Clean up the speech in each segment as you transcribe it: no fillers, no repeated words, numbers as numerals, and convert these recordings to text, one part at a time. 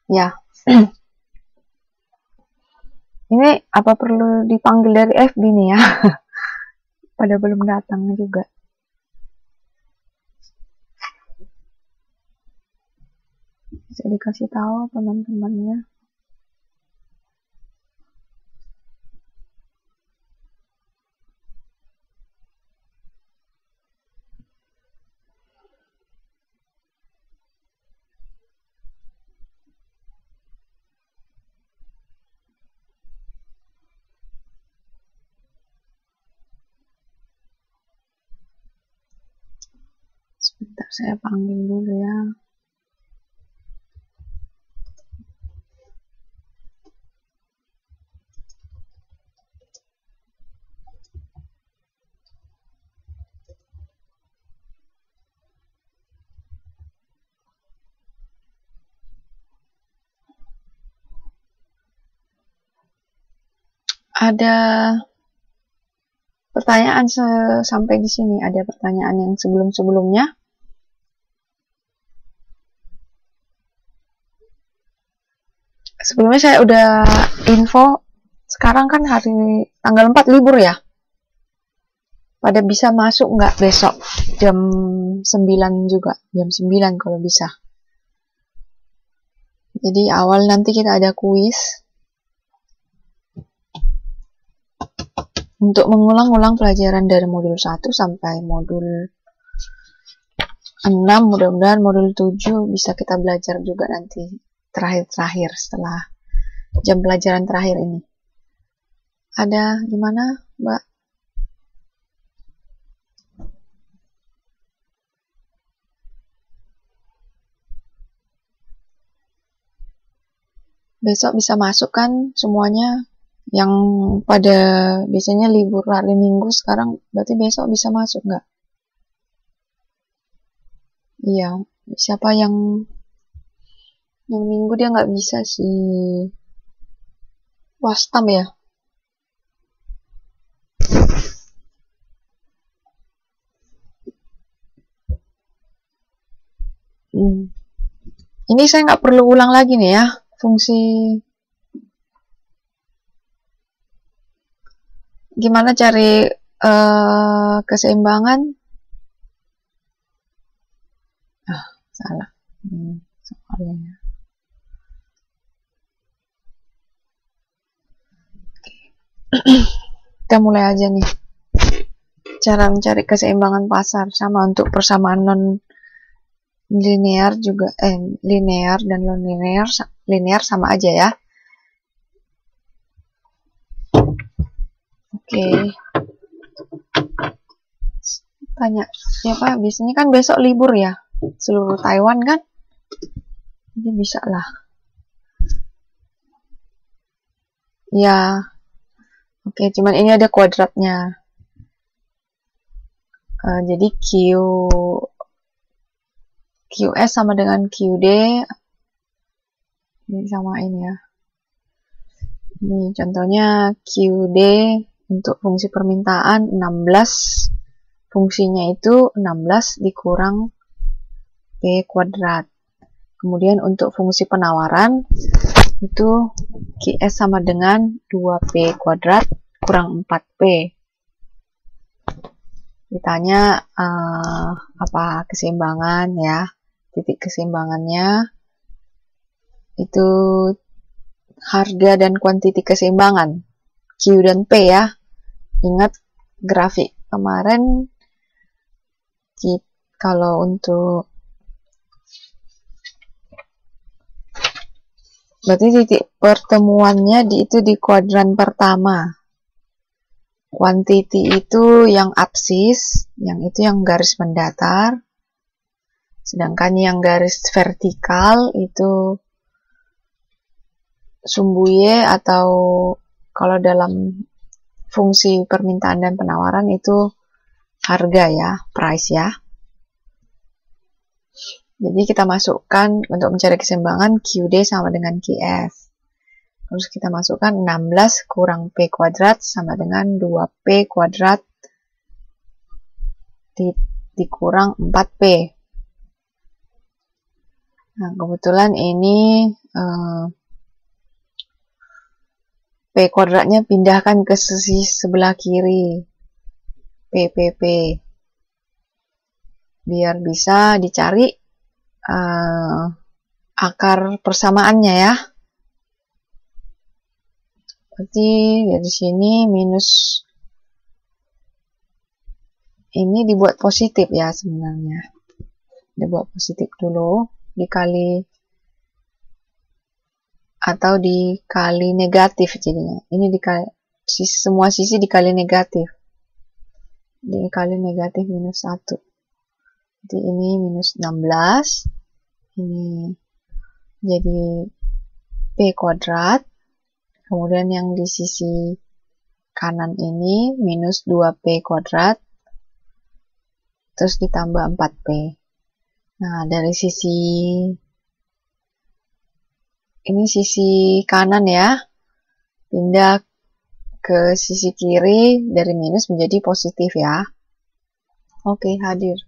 Ya. Ini apa perlu dipanggil dari FB nih ya? Pada belum datang juga. Bisa dikasih tahu teman-temannya. Sebentar saya panggil dulu ya. Ada pertanyaan sampai di sini, ada pertanyaan yang sebelum-sebelumnya. Sebelumnya saya udah info, sekarang kan hari tanggal 4 libur ya. Pada bisa masuk nggak besok jam 9 juga, jam 9 kalau bisa. Jadi awal nanti kita ada kuis untuk mengulang-ulang pelajaran dari modul 1 sampai modul 6, mudah-mudahan modul 7 bisa kita belajar juga nanti terakhir setelah jam pelajaran terakhir ini. Ada gimana, Mbak? Besok bisa masuk kan semuanya? Yang pada biasanya libur hari Minggu sekarang berarti besok bisa masuk nggak? Iya, siapa yang Minggu dia nggak bisa sih. Wastam ya? Ini saya nggak perlu ulang lagi nih ya fungsi. Gimana cari keseimbangan? Salah. Soalnya. Kita mulai aja nih. Cara mencari keseimbangan pasar sama untuk persamaan non linear juga, linear dan non linear sama aja ya. Oke. Tanya siapa? Biasanya kan besok libur ya, seluruh Taiwan kan, jadi bisa lah. Ya, oke. Cuman ini ada kuadratnya. Jadi QS sama dengan QD. Ini samain ya. Ini contohnya QD untuk fungsi permintaan 16. Fungsinya itu 16 dikurang P kuadrat. Kemudian untuk fungsi penawaran itu QS sama dengan 2P kuadrat kurang 4P. Ditanya apa keseimbangan ya, titik keseimbangannya itu harga dan kuantiti keseimbangan Q dan P ya. Ingat grafik kemarin kalau untuk berarti titik pertemuannya itu di kuadran pertama. Kuantiti itu yang absis, yang itu yang garis mendatar. Sedangkan yang garis vertikal itu sumbu Y, atau kalau dalam fungsi permintaan dan penawaran itu harga ya, price ya. Jadi kita masukkan untuk mencari keseimbangan QD sama dengan QF. Terus kita masukkan 16 kurang P kuadrat sama dengan 2P kuadrat dikurang 4P. Nah, kebetulan ini P kuadratnya pindahkan ke sisi sebelah kiri. P. Biar bisa dicari akar persamaannya ya. Berarti dari sini minus ini dibuat positif ya sebenarnya. Dibuat positif dulu, dikali atau dikali negatif jadinya. Ini dikali semua sisi dikali negatif. Dikali negatif minus 1. Jadi ini minus 16. Ini jadi P kuadrat. Kemudian yang di sisi kanan ini minus 2P kuadrat. Terus ditambah 4P. Nah, dari sisi ini sisi kanan ya. Pindah ke sisi kiri dari minus menjadi positif ya. Oke, hadir.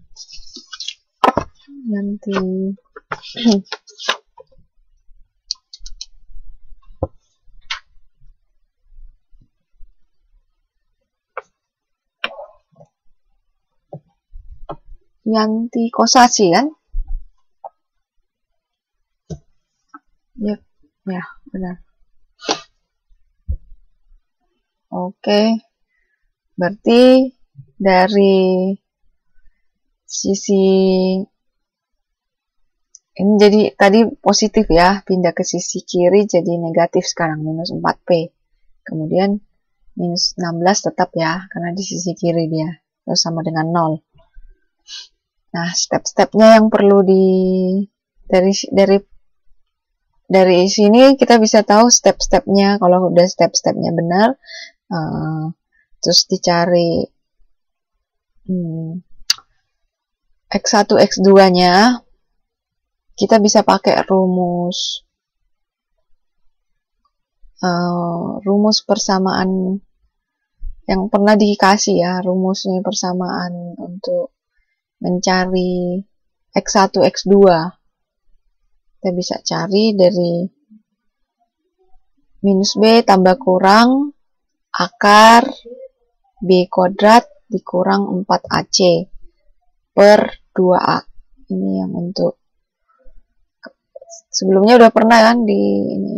Nanti Yanti Kosasi kan? Yep. Ya, benar. Oke. Berarti dari sisi ini jadi tadi positif ya, pindah ke sisi kiri jadi negatif sekarang, minus 4P. Kemudian minus 16 tetap ya, karena di sisi kiri dia, terus sama dengan 0. Nah, step-stepnya yang perlu dari sini kita bisa tahu step-stepnya. Kalau udah step-stepnya benar, terus dicari X1, X2-nya, kita bisa pakai rumus persamaan yang pernah dikasih ya, rumusnya persamaan untuk mencari X1, X2. Kita bisa cari dari minus B tambah kurang akar B kuadrat dikurang 4AC per 2A. Ini yang untuk sebelumnya udah pernah kan di ini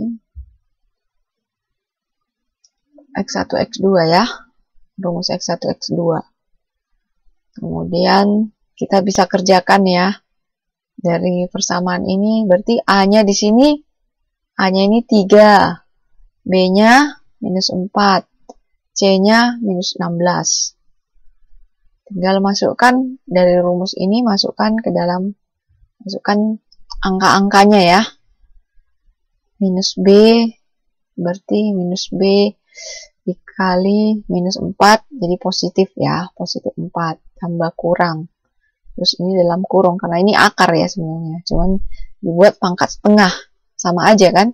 X1, X2 ya, rumus X1, X2. Kemudian kita bisa kerjakan ya dari persamaan ini. Berarti A-nya di sini, A-nya ini 3, B-nya minus 4, C-nya minus 16. Tinggal masukkan dari rumus ini, masukkan ke dalam, masukkan angka-angkanya ya. Minus B, berarti minus B dikali minus 4, jadi positif ya, positif 4, tambah kurang. Terus ini dalam kurung, karena ini akar ya sebenarnya, cuman dibuat pangkat setengah, sama aja kan.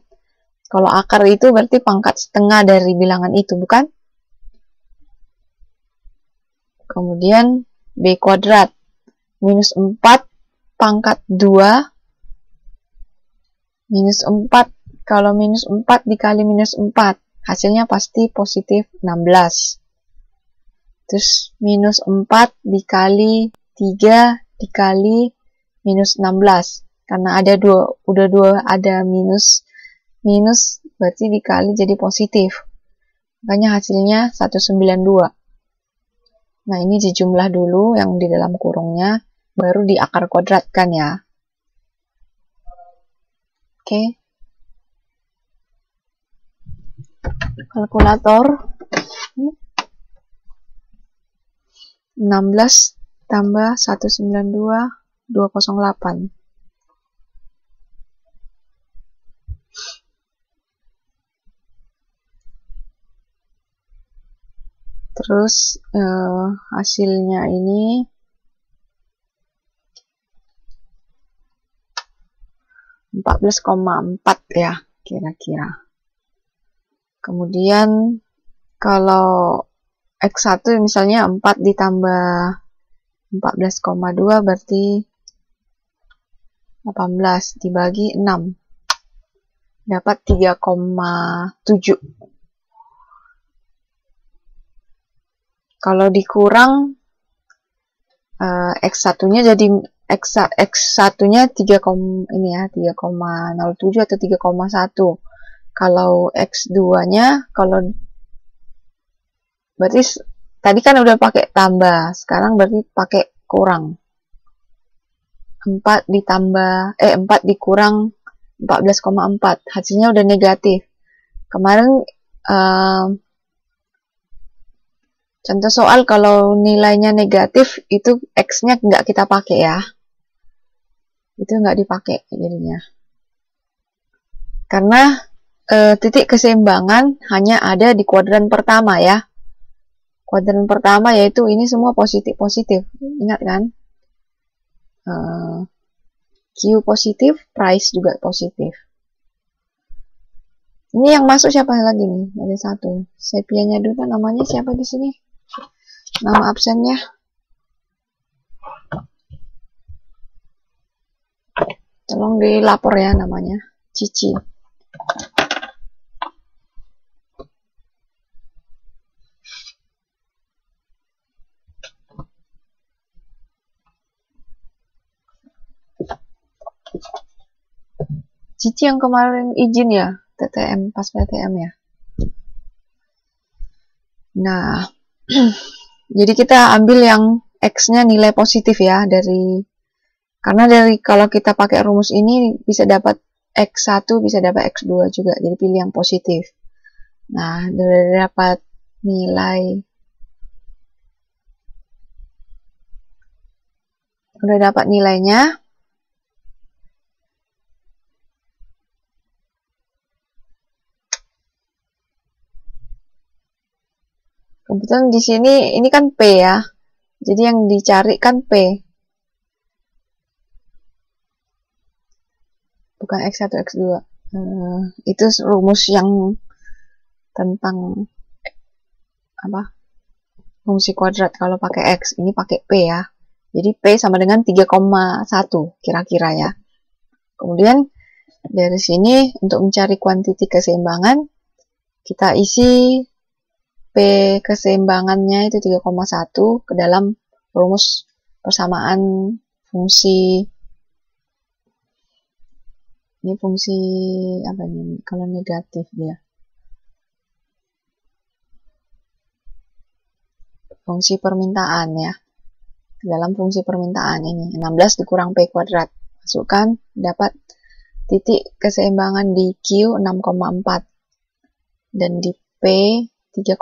Kalau akar itu berarti pangkat setengah dari bilangan itu, bukan? Kemudian B kuadrat minus 4 pangkat 2 minus 4, kalau minus 4 dikali minus 4 hasilnya pasti positif 16. Terus minus 4 dikali 3 dikali minus 16, karena ada ada minus berarti dikali jadi positif, makanya hasilnya 192. Nah, ini dijumlah dulu yang di dalam kurungnya, baru di akar kuadratkan ya. Oke. Kalkulator. 16 tambah 192, 208. Terus hasilnya ini 14,4 ya kira-kira. Kemudian kalau X1 misalnya 4 ditambah 14,2 berarti 18 dibagi 6. Dapat 3,7. Kalau dikurang X1-nya jadi X1-nya 3,07 atau 3,1. Kalau X2-nya, kalau berarti tadi kan udah pakai tambah, sekarang berarti pakai kurang. 4 dikurang 14,4, hasilnya udah negatif. Kemarin contoh soal kalau nilainya negatif itu X-nya nggak kita pakai ya. Itu nggak dipakai jadinya. Karena titik keseimbangan hanya ada di kuadran pertama ya. Kuadran pertama yaitu ini semua positif-positif. Ingat kan? Q positif, price juga positif. Ini yang masuk siapa lagi nih? Ada satu. Sepianya dulu, namanya siapa di sini? Nama absennya. Tolong dilapor ya namanya. Cici. Cici yang kemarin izin ya, TTM, pas PTM ya. Nah, jadi kita ambil yang X-nya nilai positif ya, karena kalau kita pakai rumus ini bisa dapat X1, bisa dapat X2 juga, jadi pilih yang positif. Nah, udah dapat nilainya. Kebetulan di sini ini kan P ya. Jadi yang dicari kan P. Bukan X1, X2. Itu rumus yang tentang apa? Fungsi kuadrat kalau pakai X, ini pakai P ya. Jadi P sama dengan 3,1 kira-kira ya. Kemudian dari sini untuk mencari kuantiti keseimbangan kita isi P keseimbangannya itu 3,1 ke dalam rumus persamaan fungsi. Ini fungsi apa ini? Kalau negatif dia. Fungsi permintaan ya. Ke dalam fungsi permintaan ini 16 dikurang P kuadrat. Masukkan, dapat titik keseimbangan di Q 6,4 dan di P 3,1.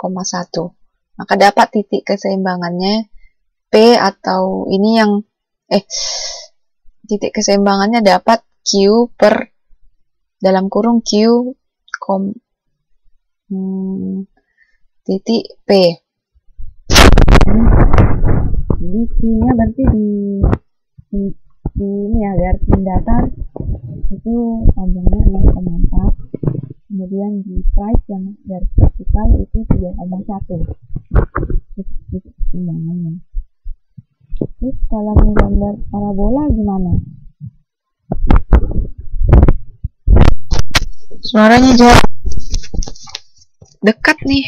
Maka dapat titik keseimbangannya P atau ini yang titik keseimbangannya dapat Q per dalam kurung Q titik P. Jadi Q-nya berarti di ini ya, garis datar itu panjangnya 6,4. Kemudian di price yang garis vertikal itu 3,1. Timbangannya. Terus kalau menggambar parabola gimana? Suaranya jauh. Dekat nih.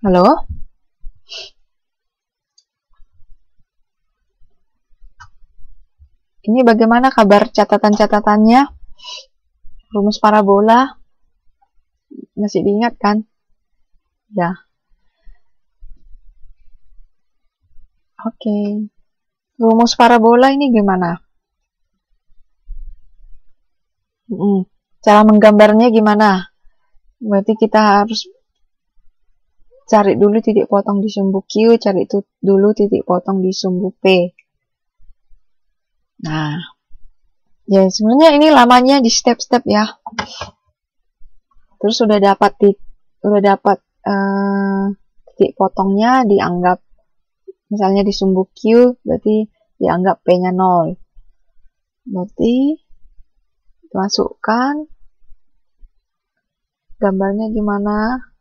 Halo? Ini bagaimana kabar catatan-catatannya? Rumus parabola masih diingat kan? Ya. Oke. Rumus parabola ini gimana? Cara menggambarnya gimana? Berarti kita harus cari dulu titik potong di sumbu Q, cari dulu titik potong di sumbu P. Nah, ya sebenarnya ini lamanya di step-step ya. Terus udah dapat titik potongnya dianggap misalnya di sumbu Q, berarti dianggap P-nya 0. Berarti masukkan gambarnya gimana?